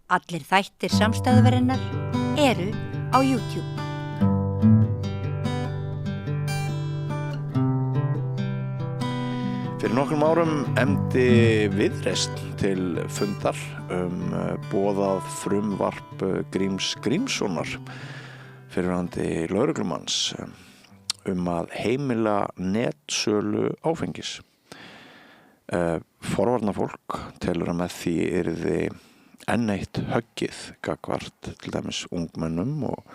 Allir þættir samstæðuverinnar eru á YouTube. Fyrir nokkrum árum efndi Viðreisn til fundar boðað frumvarp Gríms Grímssonar fyrrverandi lögreglumanns að heimila netsölu áfengis. Forvarnafólk telur að með því yrði enn eitt höggið gagnvart til dæmis ungmennum og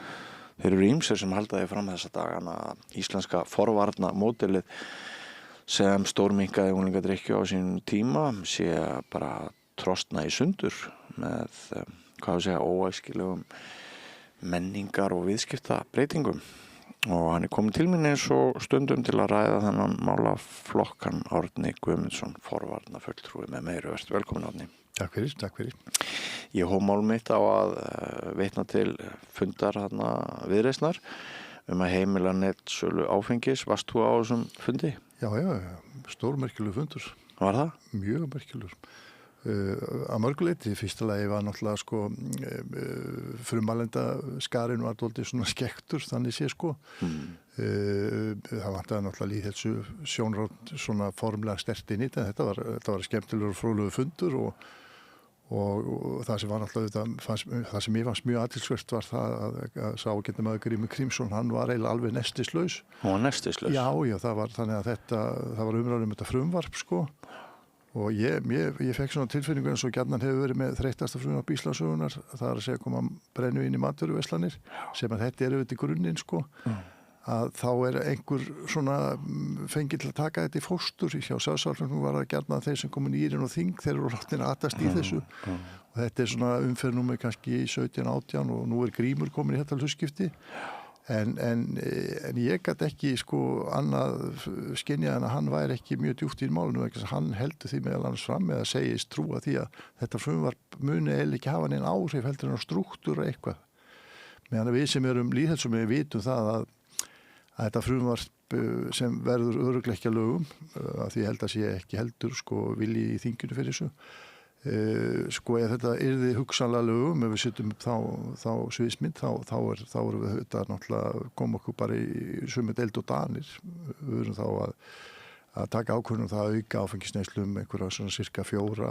þeir eru ýmsir sem halda því fram þessa dagana að íslenska forvarnamódelið sem stórminnkaði unglingadrykkju á sínum tíma sé bara trosna í sundur með óæskilegum menningar og viðskipta breytingum. Og hann komin til mín eins og stundum til að ræða þennan málaflokkan Árni Guðmundsson, forvarnafulltrúi með meiru. Vertu velkomin, Árni. Takk fyrir. Ég hóf mál mitt á að vitna til fundar Viðreisnar að heimila netsölu áfengis. Varst þú á þessum fundi? Já, stórmerkilegur fundur. Var það? Mjög merkilegur. Að mörguleyti, fyrsta lagi var náttúrulega frumalenda skarinn var dálítið svona skektur, þannig sé það vantaði náttúrulega lýðheilsu sjónráð svona formlega sterkt inn í þetta. Þetta var skemmtilegur og fróðlegur fundur og það sem var náttúrulega það sem ég fannst mjög athyglisvert var það að ságetamaður Grímur Grímsson, hann var eiginlega alveg nestislaus. Hann var nestislaus? Já, það var þannig að það var umræður þetta frumvarp og ég fekk svona tilfinningu eins og gjarnan hefur verið með þreyttasta frumvarp Íslandssögunnar, það að segja koma brennivín í matvöruverslanir sem að þetta auðvitað í grunninn að þá einhver svona fengið til að taka þetta í fóstur. Hjá Sjálfsálfræðingum var það gjarnan þeir sem komu nýrin og þing, þeir eru látnir að atast í þessu og þetta svona umferðnúmer kannski 17-18 og nú Grímur komin í þetta hlutskipti. En ég gat ekki annað skynjað en að hann væri ekki mjög djúpt í málinu vegna þess að hann heldur því meðal annars fram eða segist trúa því að þetta frumvarp muni ekki hafa neinn áhrif heldur en á strúktúr eitthvað. Meðan við sem erum lýðheilsum við vitum það að þetta frumvarp sem verður örugglega ekki að lögum að því held að sé ekki heldur vilji í þinginu fyrir þessu. Ef þetta yrði hugsanlega lögum, ef við setjum þá sviðsmynd, þá erum við þetta náttúrulega koma okkur bara í sömu deild og danir. Við erum þá að taka ákvörðun það að auka áfengisneyslu einhverja svona cirka 4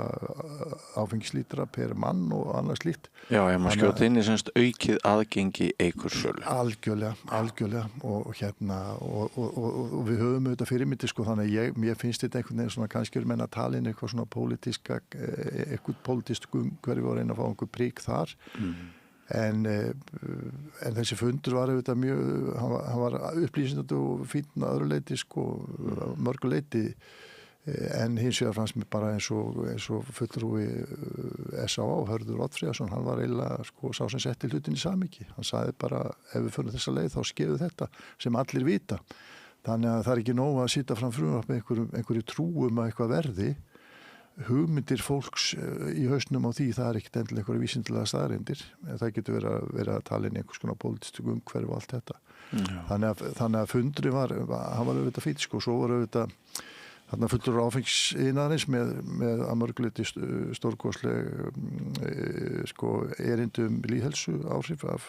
áfengislítra per mann og annað slíkt. Já, ef maður skjóta inn í semst aukið aðgengi eikursölu. Algjörlega og við höfum auðvitað fyrirmyndir þannig að mér finnst þetta einhvern veginn svona kannski menn að tala inn eitthvað svona eitthvað pólitískt umhverfi og reyna að fá einhver prik þar. En þessi fundur var auðvitað hann var upplýsandi og fínn að öðru leyti mörgu leyti en hins vegar fannst mér bara eins og fulltrúi S.A.A. Hörður Oddfríðarsson, hann var eiginlega sá sem setti hlutin í samhengi. Hann sagði bara ef við förum þessa leið þá skeðu þetta sem allir vita. Þannig að það ekki nóg að sitja fram frumvarp með einhverju trúum að eitthvað verði. Hugmyndir fólks í hausnum á því, það ekkert endilega einhverja vísindilega staðreyndir, en það getur verið að tala inn í einhvers konar pólitísku umhverfi og allt þetta. Þannig að fundurinn hann var auðvitað fýtt, svo var auðvitað þarna fullur áfengsiðnaðarins með að mörguleyti stórkostleg erindum lýðheilsu áhrif af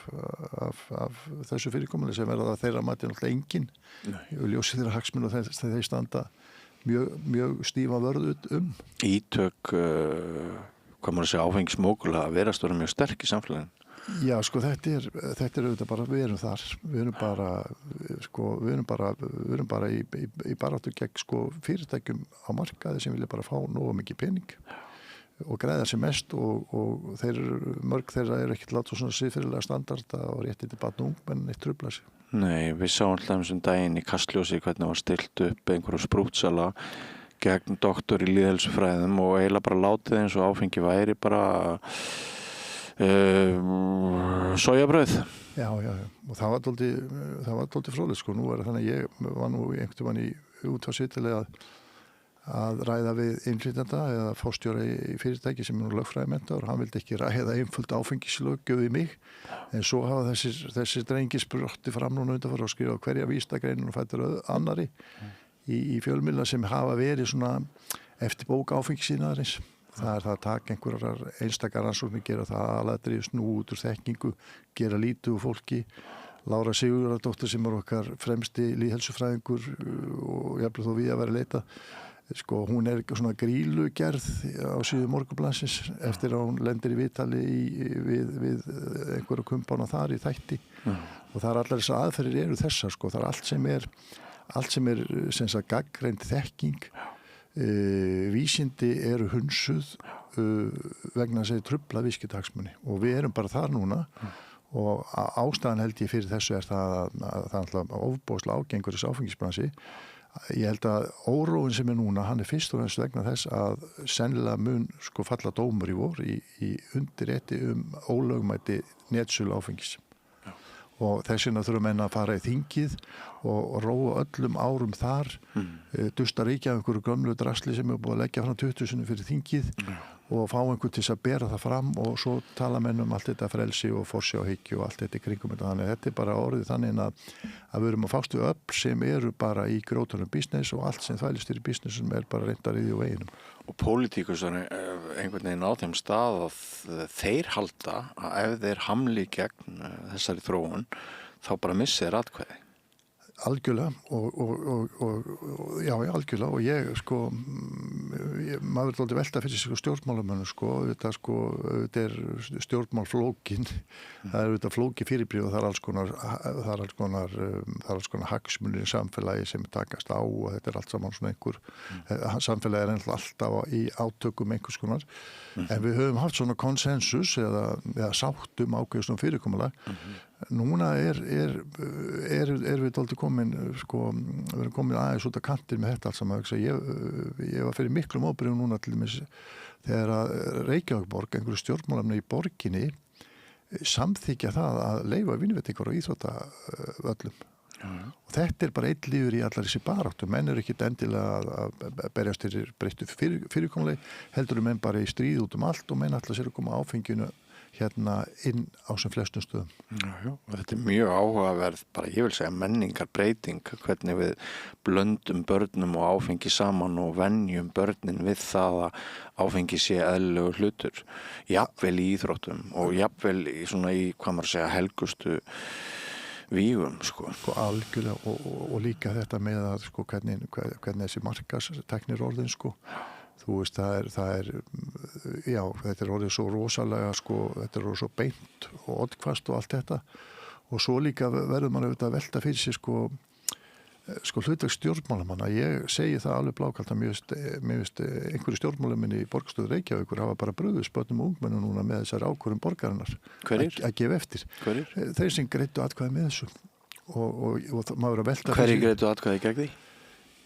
þessu fyrirkomuli sem verða að þeirra mati náttúrulega engin. Ljósið þeirra hagsmuni og þeir standa mjög stífa vörð Ítök, hvað maður segja, áfengismókulega að vera stóra mjög sterk í samfélaginu. Já, þetta er auðvitað bara, við erum þar. Við erum bara í baráttu gegn fyrirtækjum á markaði sem vilja bara fá nógu mikið pening og græða sem mest og mörg þeirra ekkert láta svona siðferðilega standarda og réttindi barn og ungmenn eitt trufla sig. Nei, við sáum alltaf daginn í Kastljósi hvernig var stilt upp einhverju sprútsala gegn doktor í lýðheilsufræðum og eiginlega bara látið eins og áfengi væri bara sojabrauð. Já, og það var dálítið fróðlegt nú er þannig að ég var nú einhvern veginn í útvarpsviðtali að ræða við innflytjanda eða forstjóra í fyrirtæki sem nú lögfræðimenntaður, hann vildi ekki ræða einföld áfengislöggjöf í mig, en svo hafa þessir drengir sprottið fram núna undanfara og skrifa hverja vísindagreinin og fættur annarri í fjölmiðla sem hafa verið svona eftir bók áfengisiðnaðarins. Það er það að taka einhverjar einstakar rannsóknir, gera það aðalatriði, snúa út úr þekkingu, gera lítið úr fólki. Lára Sigurðardóttir sem okkar fremsti lýðheilsufræðingur og jafnvel þó við að vera að leita. Sko, hún svona grílugerð á síðu Morgunblaðsins eftir að hún lendir í vitali við einhverju kumpána þar í þætti. Og það er allar þessar aðferðir eru þessar, sko. Það er allt sem er sem sagt gagnreynd þekking. Vísindi eru hunsuð vegna þess að trufla viðskiptahagsmuni og við erum bara þar núna. Og ástæðan held ég fyrir þessu er það að það er alltaf ofboðslega ágengur þessi áfengisbransi. Ég held að óróin sem er núna, hann er fyrst og fremst vegna þess að sennilega mun sko falla dómur í vor í undirrétti ólögmæti netsölu áfengis. Og þess vegna þurfum menn að fara í þingið og róa öllum árum þar, dusta ríkja einhverju gömlu drasli sem er búið að leggja fram 20 sinnum fyrir þingið og fá einhvern til að bera það fram og svo tala menn allt þetta frelsi og forsjáhyggju og allt þetta í kringum þetta. Þannig að þetta er bara orðið þannig að við erum að fást við öll sem eru bara í grótunum business og allt sem þvælist í businessum er bara reyndar í því og veginum. Og pólitíkus er einhvern veginn á þeim stað að þeir halda að ef þeir hamli gegn þessari þróun þá bara missi þeir atkvæði. Algjörlega algjörlega og ég sko maður er velta fyrir sig stjórnmálamönnum þetta er stjórnmál flókin það er flóki fyrirbríð og það er alls konar hagsmunir í samfélagi sem takast á og þetta er allt saman svona samfélagi er alltaf í átökum einhvers konar en við höfum haft svona konsensus eða sáttum ákveðstum fyrirkomulag núna er við dálítið komin við erum komin aðeins út af kantir með þetta alls saman ég var fyrir miklum óbyrjum núna til dæmis þegar að Reykjavíkborg einhverju stjórnmálamni í borginni samþykja það að leyfa vinnuvettingar á íþróttavöllum og þetta er bara einn lífur í allar þessi baráttu menn eru ekki endilega að berjast fyrir breyttu fyrirkomulegi heldur menn bara í stríð út allt og menn allar sér að koma áfenginu hérna inn á sem flestum stöðum. Já, og þetta er mjög áhugaverð, bara ég vil segja menningarbreyting, hvernig við blöndum börnum og áfengi saman og venjum börnin við það að áfengi sé eðlilegur hlutur, jafnvel í íþróttum og jafnvel í svona í, hvað maður segja, helgustu vígum, sko. Algjörlega og líka þetta með að, hvernig þessi markaðsteknir orðin, Þú veist, það er þetta er orðið svo rosalega, þetta er orðið svo beint og oddhvast og allt þetta. Og svo líka verður mann auðvitað að velta fyrir sig, hlutverk stjórnmálamanna. Ég segi það alveg blákalt að mér finnst einhverju stjórnmálaminni í borgarstöðu Reykjavíkur hafa bara brugðist börnum og ungmennum núna með þessar ákvörðum borgarinnar. Hverjir? Að gefa eftir. Hverjir? Þeir sem greiddu atkvæði með þessu. Og maður að velta Hverjir greiddu atkvæði gegn því?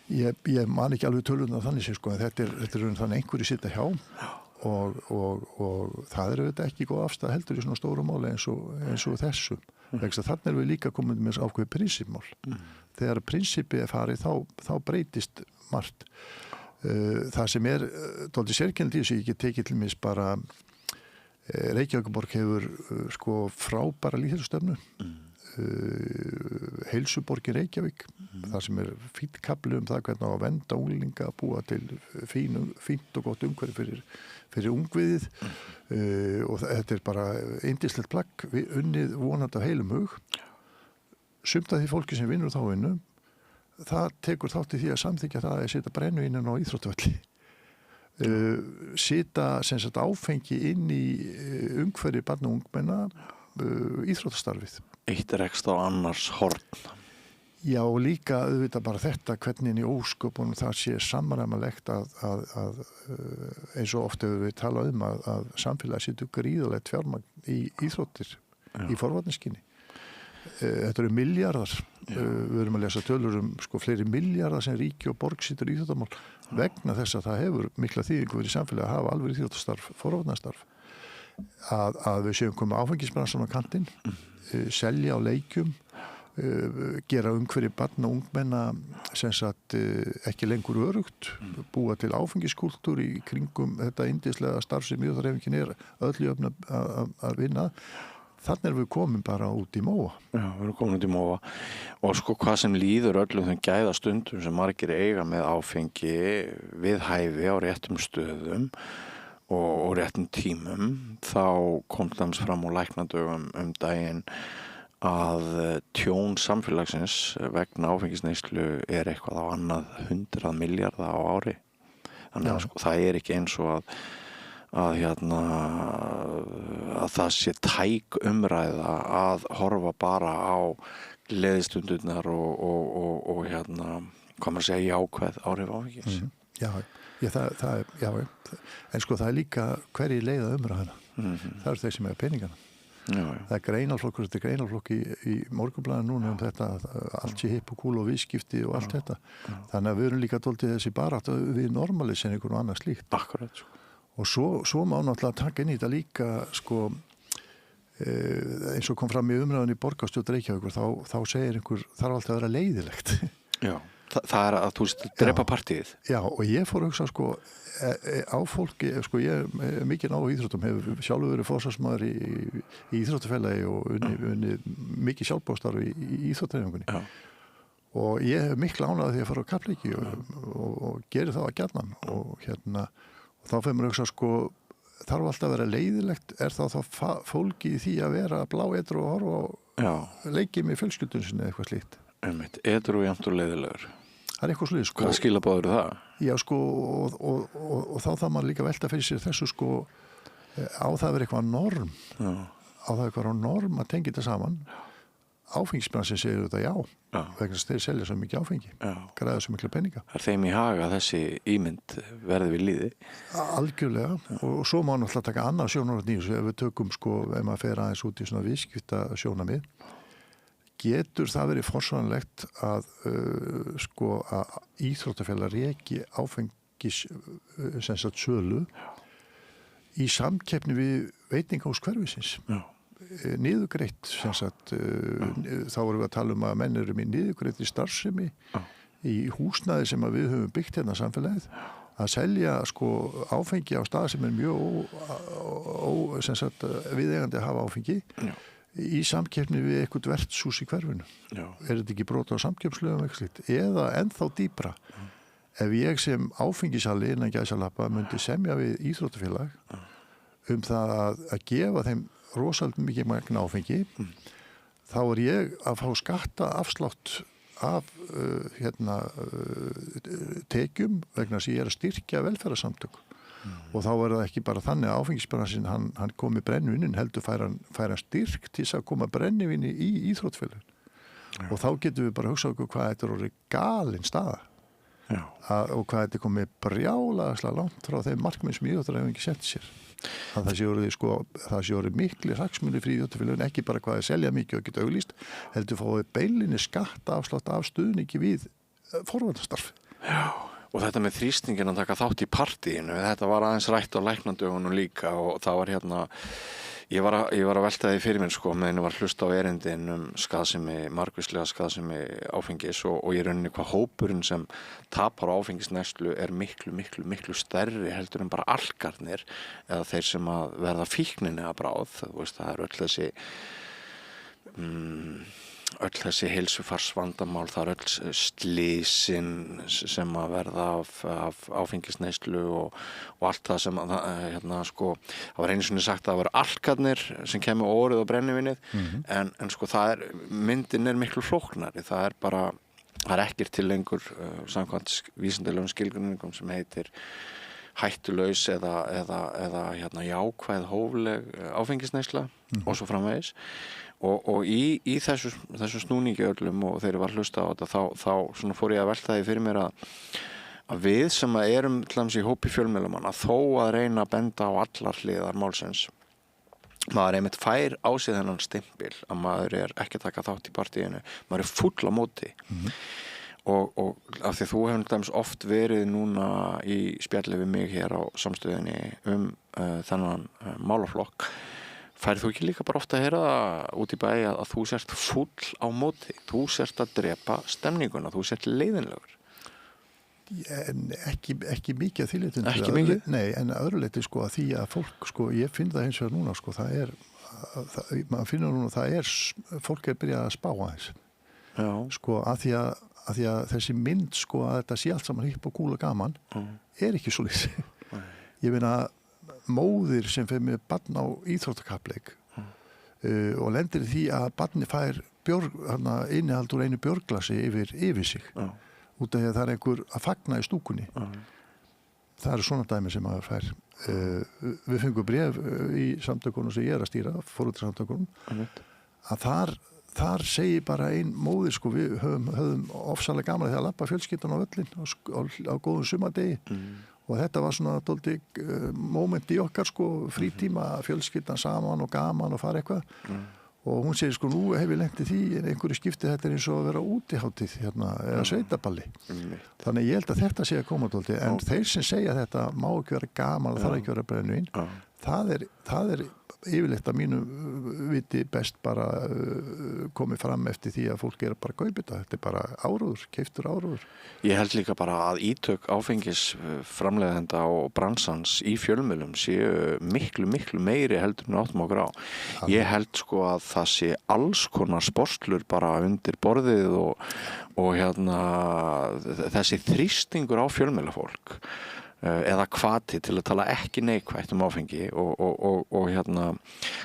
Ég man ekki alveg töluna þannig sér, en þetta er þannig einhverju sitja hjá og það er auðvitað ekki góð afstæð heldur í svona stóru máli eins og þessu. Þannig erum við líka komin með ákveðið prinsipmál. Þegar prinsipið er farið þá breytist margt. Það sem er dálítið sérkennilegt í þessu, ég get tekið til mis bara Reykjavíkurborg hefur frábæra lýðheilsustefnu. Heilsuborgin Reykjavík þar sem er fínt kafli það hvernig á að venda unglinga að búa til fínt og gott umhverfi fyrir ungviðið og þetta er bara yndislegt plagg unnið vonandi af heilum hug sumt af því fólki sem vinnur þá vinnu það tekur þátt í því að samþykja það að setja brennuvínin á íþróttavölli setja sem sagt áfengi inn í umhverfi barna og ungmenna íþróttastarfið. Eitt rekst á annars horn. Já, og líka auðvitað bara þetta hvernig í ósköpunum það sé samræmalegt að eins og oft hefur við talað að samfélagi setur gríðalegt fjármagn í íþróttir í forvarnarskyni. Þetta eru milljarðar. Við erum að lesa tölur fleiri milljarðar sem ríki og borg setur í íþróttamál vegna þess að það hefur mikla þýðingu fyrir samfélagi að hafa alveg íþróttastarf, forvarnarstarf. Að við séum komið áfengisbransan á kantinn, selja á leikjum, gera umhverfi barna og ungmenna sem sagt ekki lengur örugt, búa til áfengiskúltúr í kringum þetta yndislega starf sem íþróttahreyfingin er öll í öfn að vinna. Þannig erum við komin bara út í móa. Já, við erum komin út í móa. Og hvað sem líður öllum þeim gæðastundum sem margir eiga með áfengi við hæfi á réttum stöðum og réttum tímum þá kom það fram á læknadögum daginn að tjón samfélagsins vegna áfengisneyslu eitthvað á annað 100 milljarða á ári. Þannig að það ekki eins og að það sé tæk umræða að horfa bara á gleðistundurnar og hvað maður segja jákvæð áhrif áfengis. En sko það líka hverju leiða umræðina. Það þeir sem peningana. Það greinaflokkur, þetta greinaflokk í Morgunblaðinu núna þetta allt sé hipp og kúl og viðskipti og allt þetta. Þannig að við erum líka dálítið þessi barátt við normalisinningur og annað slíkt. Akkurat. Og svo má náttúrulega taka inn í þetta líka sko eins og kom fram í umræðan í borgarstjórn Reykjavíkur þá segir einhver þarf alltaf að vera leiðilegt. Já, það að þú drepa partíið. Já, og ég fór að hugsa sko á fólki, sko ég mikið á íþróttum, hefur sjálfur verið forsvarsmaður í íþróttafélagi og unni mikið sjálfbóðstarf í íþróttahreyfingunni. Já. Og ég hef miklu ánægð því að fara á kappleiki og geri það að gjarnan og og þá fyrir mér að hugsa sko þarf alltaf að vera leiðilegt, þá fólki í því að vera bláedru og horfa og leiki með fjölskyldun sinni eitthvað slíkt. Edru og jafnt og leiðilegur. Það eitthvað slíkt sko. Hvað skilabáður það? Já sko og þá þarf maður líka velta fyrir sér þessu sko á það að vera eitthvað norm. Á það eitthvað norm að tengja þetta saman. Áfengisbransin segir þetta vegna þess að þeir selja svo mikið áfengi, græða svo mikla peninga. Það þeim í haga þessi ímynd verði við líði? Algjörlega, og svo má náttúrulega taka annað sjónarhorn í þessu ef við tökum sko, ef maður fer aðeins út í svona viðskipta sjónarmið, getur það verið forsvaranlegt að sko að íþróttafélag reki áfengis sem sagt sölu í samkeppni við veitingahús hverfisins. Niðurgreitt sem sagt þá vorum við að tala að menn eru með niðurgreitt í starfsemi í húsnæði sem að við höfum byggt hérna samfélagið að selja sko áfengi á stað sem mjög sem sagt viðeigandi að hafa áfengi í samkeppni við eitthvað vertshús í hverfinu. Þetta ekki brota á samkeppnislögum eitthvað slíkt eða ennþá dýpra ef ég sem áfengisali innan gæsalappa myndi semja við íþróttafélag það að gefa þeim rosalega mikið magna áfengi þá ég að fá skattaafslátt af tekjum vegna þess að ég að styrkja velferðarsamtök og þá það ekki bara þannig að áfengisbransin hann komi brennivínin heldur fær hann styrk til að koma brennivíni í íþróttfélagin og þá getum við bara hugsað okkur hvað þetta orðið galin staða og hvað þetta komið brjálagslega langt frá þeim markmið sem íþróttafélagin ekki setti sér. Það sé orðið miklir hagsmunir fyrir íþróttafélögin, ekki bara hvað að selja mikið og geta auglýst, heldur fáið beilinni skattaafslátt af stuðningi við forvarnastarf. Já, og þetta með þrýstingin að taka þátt í partíinu, þetta var aðeins rætt á læknadögunum líka og það var ég var að velta því fyrir mér sko, meðan ég var hlusta á erindin margvíslega skaðsemi áfengis og ég rauninni hvað hópurinn sem tapar á áfengisneyslu miklu stærri heldur en bara alkarnir eða þeir sem að verða fíkninni að bráð, það er öll þessi heilsufarsvandamál, það er öll slísin sem að verða af áfengisneyslu og allt það sem sko, það var einu sinni sagt að það voru alkarnir sem kemur órið á brennivinnið en sko myndin miklu flóknari, það er ekkert til lengur samkvæmt vísindalegum skilgreiningum sem heitir hættulaus eða jákvæð hófleg áfengisneysla og svo framvegis og í þessu snúningi öllum og þegar ég var að hlusta á þetta þá svona fór ég að velta því fyrir mér að við sem erum til dæmis í hópi fjölmiðlamanna þó að reyna að benda á allar hliðar málsins maður einmitt fær á sig þennan stimpil að maður ekki að taka þátt í partíinu, maður full á móti og af því þú hefur til dæmis oft verið núna í spjalli við mig hér á samstöðinni þennan málaflokk færð þú ekki líka bara ofta að heyra út í bæ að þú sért full á móti, þú sért að drepa stemninguna, þú sért leiðinlegur? En ekki mikið að því leitinu. Ekki mikið? Nei, en að öðru leiti sko að því að fólk sko, ég finn það hins vegar núna sko, maður finnur núna fólk byrjað að spá aðeins. Já. Sko að því að þessi mynd sko að þetta sé allt saman hipp og kúl og gaman ekki svo lýsi. Ég meina móðir sem fer með barn á íþróttakapleik og lendir í því að barni fær innihald úr einu bjórglasi yfir sig út af því að það einhver að fagna í stúkunni. Það eru svona dæmi sem maður fær. Við fengum bréf í samtökunum sem ég að stýra, foreldrasamtökunum, að þar segir bara ein móðir, sko, við höfum ofsalega gaman að því að labba fjölskyldan á völlin á góðum sumardegi og þetta var svona dálítið moment í okkar, sko, frítíma, fjölskyldan saman og gaman og fara eitthvað og hún segir, sko, nú hef ég lent í því en einhverju skipti þetta eins og að vera útihátíð eða sveitaballi. Þannig ég held að þetta sé að koma dálítið en þeir sem segja þetta má ekki vera gaman og þarf ekki vera brennivín, það er yfirleitt að mínu viti best bara komið fram eftir því að fólk er bara kaupið þetta er bara áróður, keyptur áróður. Ég held líka bara að ítök áfengis framleiðenda og bransans í fjölmiðlum séu miklu meiri heldur en áttum okkur á. Ég held sko að það sé alls konar sporslur bara undir borðið og þessi þrýstingur á fjölmiðlafólk eða hvati til að tala ekki neikvætt áfengi og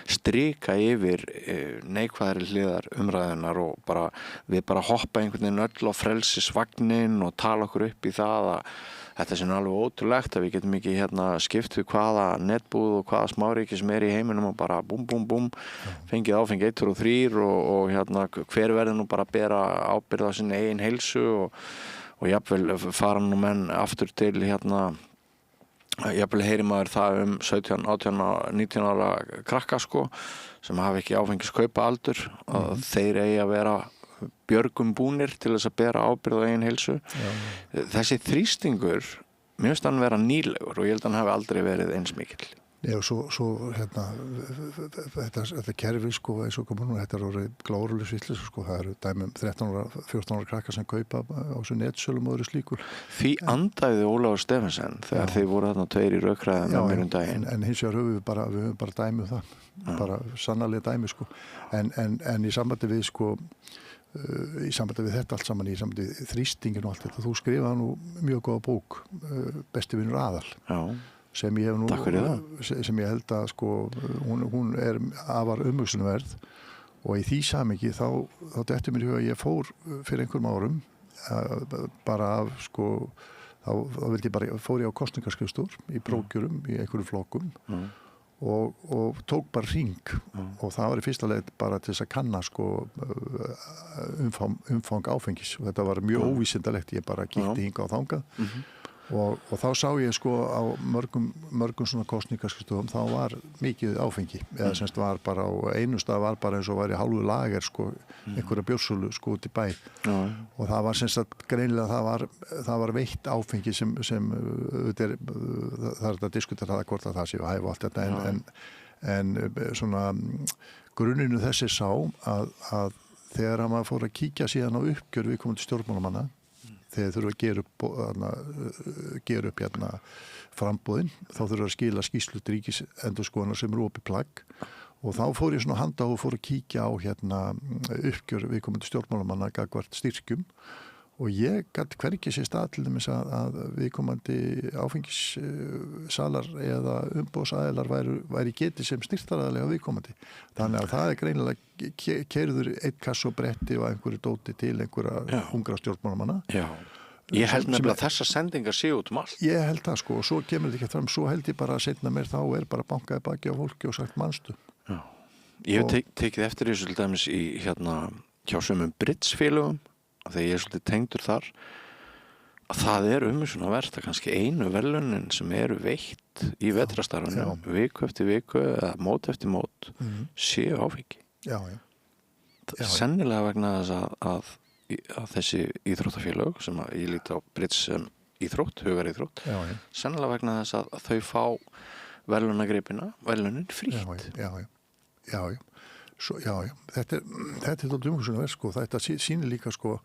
strika yfir neikvæðri hliðar umræðunar og við bara hoppa einhvern veginn öll á frelsisvagnin og tala okkur upp í það að þetta sé alveg ótrúlegt að við getum ekki skipt við hvaða netbúð og hvaða smáríki sem í heiminum og bara búm fengið áfengi 1, 2 og 3 og hver verður nú bara að bera ábyrgð á sinni eigin heilsu og jafnvel fara nú menn aftur til jafnvel heyri maður það 17, 18, 19 ára krakka sko sem hafa ekki áfengiskaupa aldur að þeir eigi að vera björgum búnir til þess að bera ábyrgð á eigin heilsu. Þessi þrýstingur mér finnst hann vera nýlegur og ég held að hann hafi aldrei verið eins mikill. Já, svo þetta kerfi, sko, eins og komur nú, þetta er orðið glórulis vitlis, sko, það eru dæmum 13 ára, 14 ára krakkar sem kaupa á þessu netsölum og öðru slíkur. Því andaði Ólafur Stephensen þegar þeir voru þarna 2 í rökræðum með mér daginn. En hins vegar höfum við bara dæmi það, bara sannarlega dæmi, sko. En í sambandi við, sko, í sambandi við þetta allt saman, í sambandi við þrýstingin og allt þetta, þú skrifaði nú mjög góða bók, Besti vinur Aðal. Já. Sem ég held að sko, hún er afar umhugsunarverð og í því samhengi þá dettur mér í huga að ég fór fyrir einhverjum árum bara af sko þá fór ég á kosningaskrifstofur í prófkjörum í einhverjum flokkum og tók bara hring og það var í fyrsta leið bara til þess að kanna sko umfang áfengis og þetta var mjög óvísindalegt, ég bara kíkti hingað og þangað og þá sá ég sko á mörgum svona kosningaskrifstofum þá var mikið áfengi eða semst var bara á einu stað var bara eins og var í hálfu lager sko einhverja bjórsölu sko út í bæ og það var semst að greinilega það var veitt áfengi sem það er að diskutera það hvort að það sé hæf og allt þetta en svona grunninu þessi sá að þegar maður fór að kíkja síðan á uppgjör viðkomandi stjórnmálamanna þegar þurfa að gera upp frambúðin, þá þurfa að skila skýrslu til ríkisendurskoðunar sem opið plagg og þá fór ég svona handa og fór að kíkja á uppgjör viðkomandi stjórnmálamanna gagnvart styrkjum og ég gat hvergi sér stað til dæmis að viðkomandi áfengissalar eða umboðsaðilar væri getið sem styrktaraðilega viðkomandi. Þannig að það er greinilega keyrður einn kass og bretti og einhverju dóti til einhverja ungra stjórnmálamanna. Já. Ég held nefnilega að þessar sendingar séu út allt. Ég held það sko og svo kemur þetta ekki fram, svo held ég bara að seinna mér þá bara bankaði baki á fólki og sagt manstu. Já. Ég hef tekið eftir þessu til dæmis í hjá sumum Britsfélögum þegar ég er svolítið tengdur þar að það er svona verðt að kannski einu verðlaunin sem eru veitt í vetrastarfinu viku eftir viku eða mót eftir mót séu áfengi. Sennilega vegna þess að þessi íþróttafélög sem ég líti á Brits sem íþrótt, hugaríþrótt sennilega vegna þess að þau fá verðlaunin frítt. Já. Þetta er þótt umhugsunarverð sko, þetta sýnir líka sko,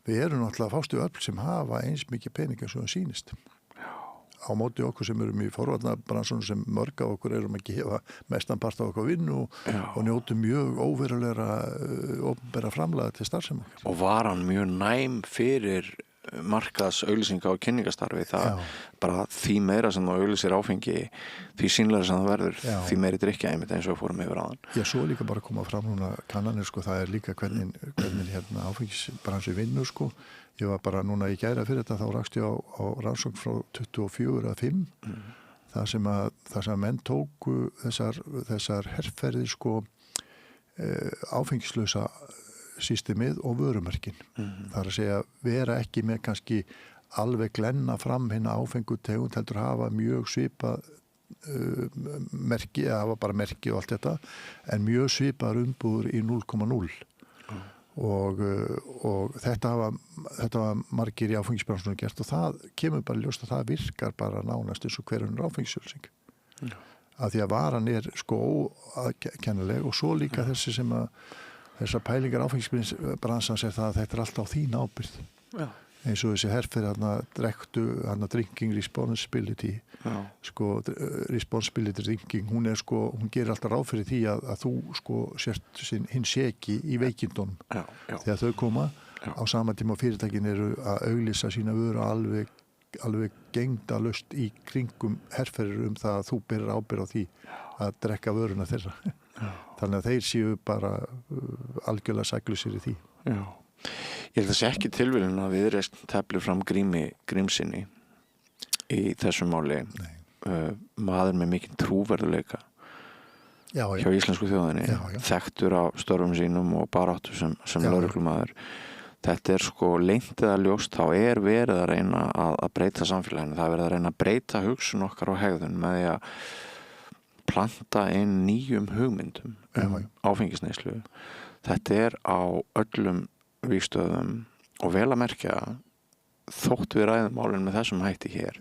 við erum náttúrulega fástu öll sem hafa eins mikið pening eins og það sýnist. Á móti okkur sem erum í forvarnarbransunum sem mörg af okkur erum að gefa mestan part af okkur vinnu og njótum mjög óverulegra opinbera framlaga til starfsemi. Og var hann mjög næm fyrir markaðs auglýsinga og kynningastarfi það bara því meira sem þú auglýsir áfengi því sýnilegra sem það verður því meiri drykkja einmitt eins og við fórum yfir áðan. Já, svo líka bara koma fram núna kannanir sko, það líka hvernig áfengisbransi vinnur sko. Ég var bara núna í gæra fyrir þetta, þá rakst ég á rannsókn frá 24 að 5 það sem að menn tóku þessar herferðir sko áfengislausa systemið og vörumerkin. Það að segja vera ekki með kannski alveg glenna fram hérna áfengu tegund heldur hafa mjög svipað merki, hafa bara merki og allt þetta, en mjög svipaðar umbúður í 0,0 og þetta hafa margir í áfengisbransunum gert og það kemur bara ljóst að það virkar bara nánast eins og hverjum áfengisölsing. Af því að varan sko óaðkennileg og svo líka þessi sem að þessar pælingar áfengisbransans það að þetta alltaf á þín ábyrgð. Já. Eins og þessi herferð drinking responsibility sko responsibility drinking hún gerir alltaf ráð fyrir því að þú sko sért hinn seki í veikindunum þegar þau koma á sama tíma fyrirtækin eru að auglýsa sína vöru alveg gengdalaust í kringum herferðir það að þú berir ábyrgð á því að drekka vöruna þeirra. Þannig að þeir séu bara algjörlega saklusir í því. Já. Ég held að það sé ekki tilviljun að Viðreisn teflir fram Grímssyni í þessu máli. Maður með mikinn trúverðuleika hjá íslensku þjóðinni, þekktur á störfum sínum og baráttu sem lögreglumaður. Þetta sko leynt eða ljóst, þá verið að reyna að breyta samfélaginu. Það verið að reyna að breyta hugsun okkar og hegðun með því að planta inn nýjum hugmyndum áfengisneyslu. Þetta á öllum vígstöðum og vel að merkja þótt við ræðum málin með þessum hætti hér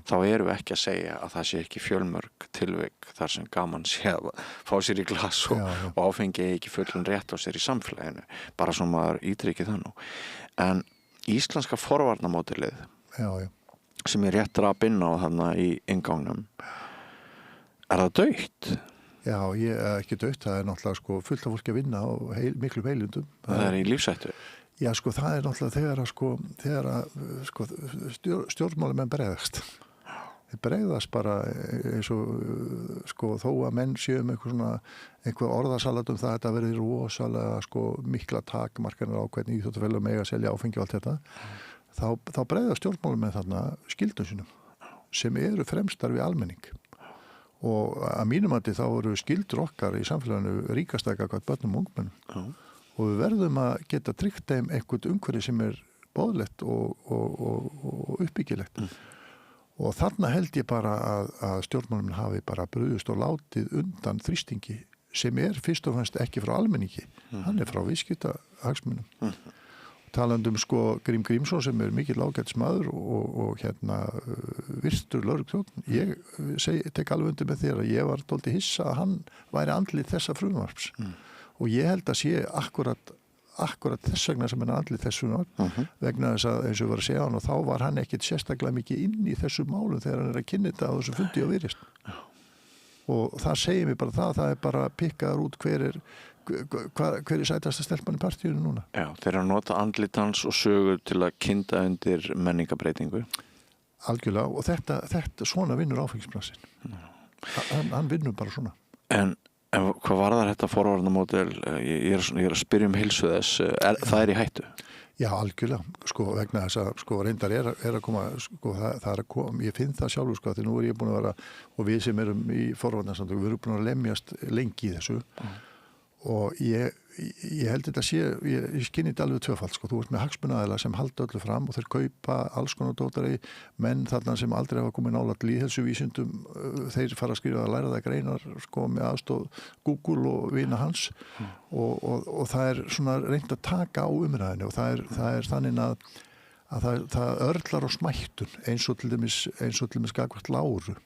þá erum við ekki að segja að það sé ekki fjölmörg tilvik þar sem gaman sé að fá sér í glas og áfengi ekki fullum rétt á sér í samfélaginu bara svo maður ítrykki það nú en íslenska forvarnamódelið sem ég réttir að binna á þarna í inngangnum það dautt? Já, ég ekki dautt, það náttúrulega sko fullt af fólki að vinna á miklu heilundum. Það í lífshættu? Já, sko það náttúrulega þegar að stjórnmálamenn bregðast. Þeir bregðast bara eins og sko þó að menn séu einhver orðasalat það þetta verið rosalega sko mikla takmarkanir á hvernig íþróttafélög mega að selja áfengi og allt þetta. Þá bregðast stjórnmálamenn þarna skyldum sínum sem eru fremstar við almenning. Og að mínum að þá eru skyldur okkar í samfélaginu ríkastæka hvað börnum og ungmennum og við verðum að geta tryggt þeim einhvern umhverfi sem boðlegt og uppbyggilegt og þarna held ég bara að stjórnmálum hafi bara brugðist og látið undan þrýstingi sem fyrst og fremst ekki frá almenningi hann frá viðskiptahagsmunum talandi sko Grím Grímsson sem mikill ágætismaður og virtur lögregluþjónn. Ég tek alveg undir með þér að ég var dálítið hissa að hann væri andlit þessa frumvarps. Og ég held að sé akkurat þess vegna sem hann andlit þess frumvarp vegna þess að eins og var að segja hann og þá var hann ekkit sérstaklega mikið inn í þessu málum þegar hann að kynna þetta á þessu fundi og virðist. Og það segir mér bara það bara pikkaður út hver sætasta stelpan í partíinu núna. Já, þeir að nota andlitans og sögur til að kynda undir menningabreitingu. Algjörlega, og þetta svona vinnur áfengisbransin. Hann vinnur bara svona. En hvað varðar þetta forvarnamódel? Ég er að spyrja heilsu þess. Það í hættu? Já, algjörlega. Sko, vegna þess að sko, reyndar að koma, sko, það að koma, ég finn það sjálfur, sko, því nú ég búin að vera, og við sem erum í forvarnarsamtökum, við erum búin að lemjast lengi í þessu. Og ég held þetta ég skynni þetta alveg tvöfald sko. Þú ert með hagsmunaaðila sem halda öllu fram og þeir kaupa alls konar dótari menn þarna sem aldrei hafa komið nálægt lýðheilsuvísindum þeir fara að skrifa að læra það greinar sko, með aðstoð Google og vina hans og það svona reynt að taka á umræðinu og það þannig að það örlar á smættun eins og til dæmis gagvart láru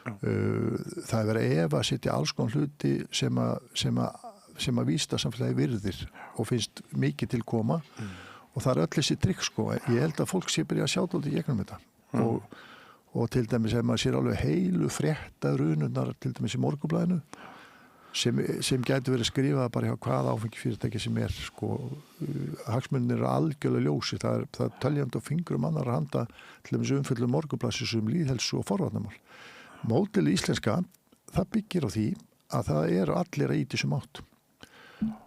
það verið að efa að setja alls konar hluti sem að vísta samfélagi virðir og finnst mikið til koma og það öll þessi trikk sko. Ég held að fólk sé byrja að sjá dálítið gegnum þetta og til dæmis ef maður sér alveg heilu frétta runurnar til dæmis í Morgunblaðinu sem gæti verið skrifað bara hjá hvað áfengifyrirtæki sem sko, hagsmunir eru algjörlega ljósi, það er töljandi og fingrum annar handa til þess umfjöllum morgunblaðsins lýðhelsu og forvarnamál. Módeli íslenska, það byggir á því að það eru allir að íti sem átt.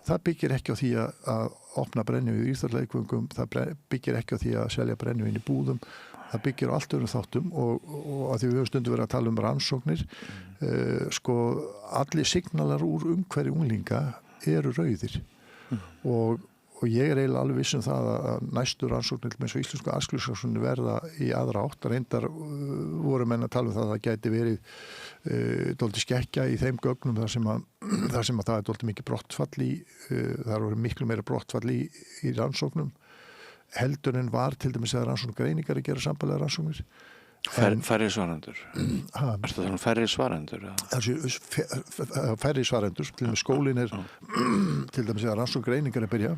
Það byggir ekki á því að opna brennivín í íþjóðleikvöngum, það byggir ekki á því að selja brennivín í búðum, það byggir á allt öðrum þáttum og að því við höfum stundum verið að tala rannsóknir, sko allir signalar úr umhverju unglinga eru rauðir og ég eiginlega alveg viss það að næstu rannsóknir með svo íslensku aðskilsrannsóknir verða í aðra átt, reyndar voru menn að tala það gæti verið dálítið skekkja í þeim gögnum þar sem að það dálítið mikið brottfall þar voru miklu meira brottfall í rannsóknum heldur en var til dæmis að rannsóknargreiningar að gera sambærilegar rannsóknir. Færri svarendur? Ertu það færri svarendur? Færri svarendur, til dæmis skólinn til dæmis að rannsóknargreiningar að byrja,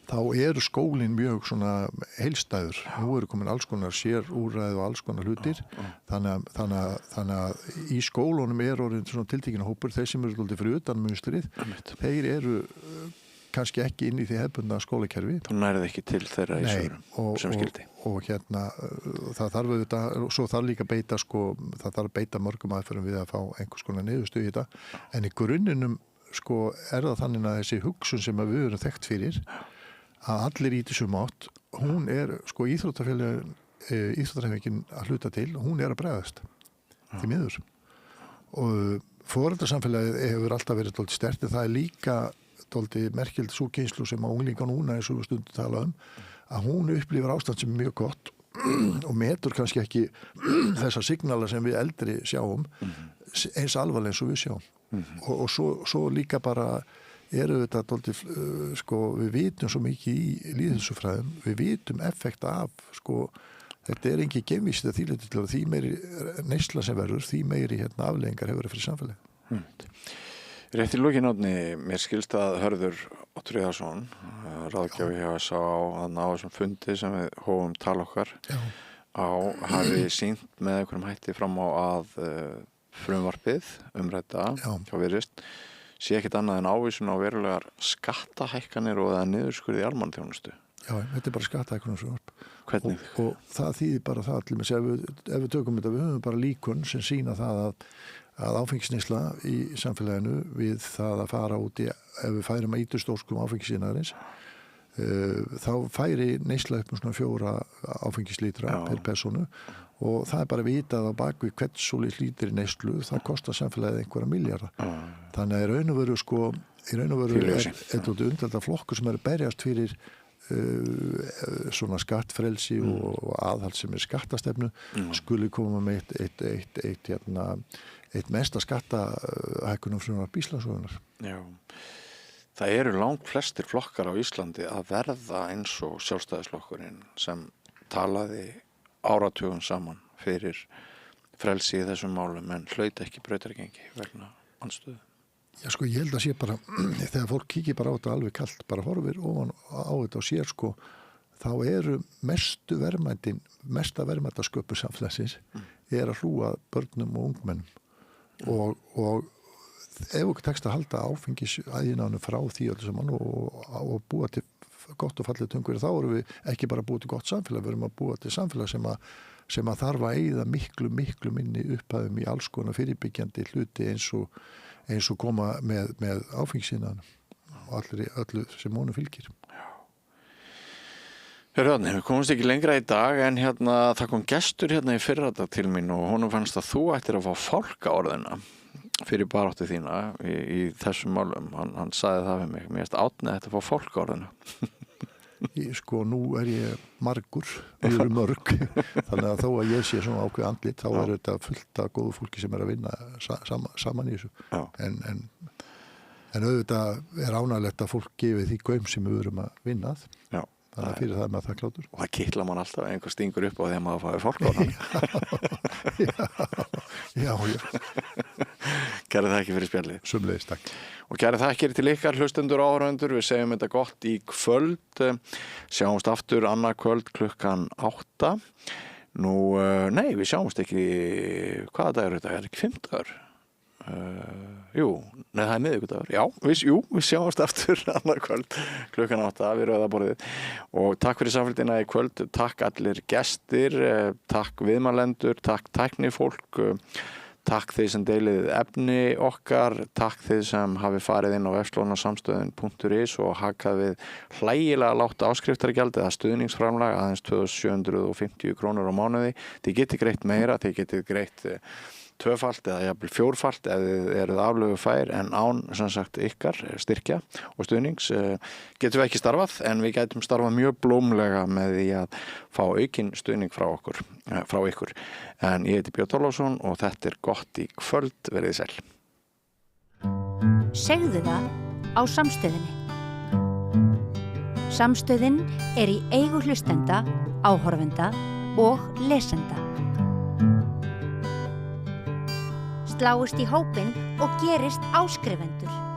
þá eru skólinn mjög svona heilstæður. Nú eru komin alls konar sérúrræði og alls konar hlutir, þannig að í skólunum orðin svona tiltekinn hópur, þeir sem eru fyrir utan munstrið, þeir eru kannski ekki inn í því hefbundna skólakerfi. Þú nærið ekki til þeirra í svörum sem skildi. Og það þarf auðvitað, og svo þarf líka beita það þarf beita mörgum aðferðum við að fá einhvers konar niðurstöðu í þetta. En í grunninum það þannig að þessi hugsun sem við erum þekkt fyrir, að allir í þessum átt, hún íþróttafélagin að hluta til, hún að bregðast því miður. Og foreldrasamfélagið hefur alltaf verið dálítið sterkt, en það líka dálítið merkild sú kynslú sem á unglinga núna eins og við stundum tala að hún upplifir ástand sem mjög gott og metur kannski ekki þessa signala sem við eldri sjáum eins alvarlega eins og við sjáum og svo líka bara þetta dálítið við vitum svo mikið í lýðheilsufræðum, við vitum effekta af þetta engin geimvísið að þýleiti til að því meiri neysla sem verður, því meiri afleiðingar hefur fyrir samfélagi. Rétt í lokin Árni, mér skilst að Hörður Ottfríðarsson, ráðgjafi hjá SA á þessum fundi sem við hófum tala okkar hafi sýnt með einhverjum hætti fram á að frumvarpið umrædda hjá Virðist sé ekkert annað en ávísun á verulegar skattahækkanir og eða niðurskurði í almannaþjónustu. Já, þetta bara skattahækkanir frumvarp. Hvernig? Og það þýðir bara það allir með sig, ef við tökum þetta, við höfum bara líkun sem sýna það að áfengisneysla í samfélaginu við það að fara út í, ef við færum að ýtust óskum áfengisinaðarins, þá færi neysla upp svona 4 áfengislítra per personu og það bara vitað á bakvið hvern svolítið lítir í neyslu, það kostar samfélagið einhverja milljarða. Þannig að í raun og veru þetta undelda flokkur sem berjast fyrir svona skattfrelsi og aðhald sem skattastefnu skuli koma með eitt mesta skattahækkunum frumvarp Íslandssögunnar. Já. Það eru langt flestir flokkar á Íslandi að verða eins og Sjálfstæðisflokkurinn sem talaði áratugum saman fyrir frelsi í þessum málum en hlaut ekki brautargengi vegna andstöðu. Já, ég held að sé bara, þegar fólk kíkir bara á þetta alveg kalt, bara horfir ofan á þetta og sér, þá eru mesta verðmætasköpun samfélagsins að hlúa börnum og ungmennum. Og ef okkur tekst að halda áfengisæðinanum frá því öllu saman og búa til gott og fallið tungur, þá erum við ekki bara búið til gott samfélag, við erum að búa til samfélag sem að þarf að eyða miklu minni upphæðum í alls konar fyrirbyggjandi hluti eins og koma með áfengisíðanum og öllu sem honum fylgir. Árni, við komumst ekki lengra í dag en það kom gestur í fyrradag til mín og honum fannst að þú ættir að fá fálkaorðina fyrir baráttu þína í þessum málum. Hann sagði það við mig, mér finnst Árni að þetta fá fálkaorðina. Nú ég margur, við erum mörg, þannig að þó að ég sé svona ákveð andlit, þá þetta fullt af góðu fólki sem að vinna saman í þessu. En auðvitað ánægilegt að fólk gefi því gaum sem við erum að vinna að. Já. Þannig að fyrir það með það klátur. Og það kittlar mann alltaf að einhver stingur upp á þegar maður fáið fálkaorðan. Já. Kæri þakki fyrir spjallið. Sömuleiðis, takk. Og kæri þakkir til ykkar hlustendur og áhorfendur. Við segjum þetta gott í kvöld. Sjáumst aftur annað kvöld 8:00. Við sjáumst ekki, hvaða dagur þetta? Er ekki 5. dagur? það er miðvikudagur. Já, við sjáumst aftur annað kvöld klukkan 8 við Rauðaborðið og takk fyrir samfélgina í kvöld, takk allir gestir, takk viðmælendur, takk tæknifólk, takk þeir sem deilið efni okkar, takk þeir sem hafi farið inn á vefslónasamstöðin.is og hakað við hlægilega lágt áskriftargjald eða stuðningsframlag aðeins 2.750 krónur á mánuði. Þið getið greitt meira, þið getið greitt tvöfalt eða jafnvel fjórfalt ef þið eruð aflögufær en án sem sagt ykkar styrkja og stuðnings getum við ekki starfað en við gætum starfað mjög blómlega með því að fá aukinn stuðning frá ykkur. En ég heiti Björn Þorláksson og þetta gott í kvöld, verið sæl. Segðu það á Samstöðinni. Samstöðin í eigu hlustenda, áhorfenda og lesenda. Sláist í hópinn og gerist áskrifendur.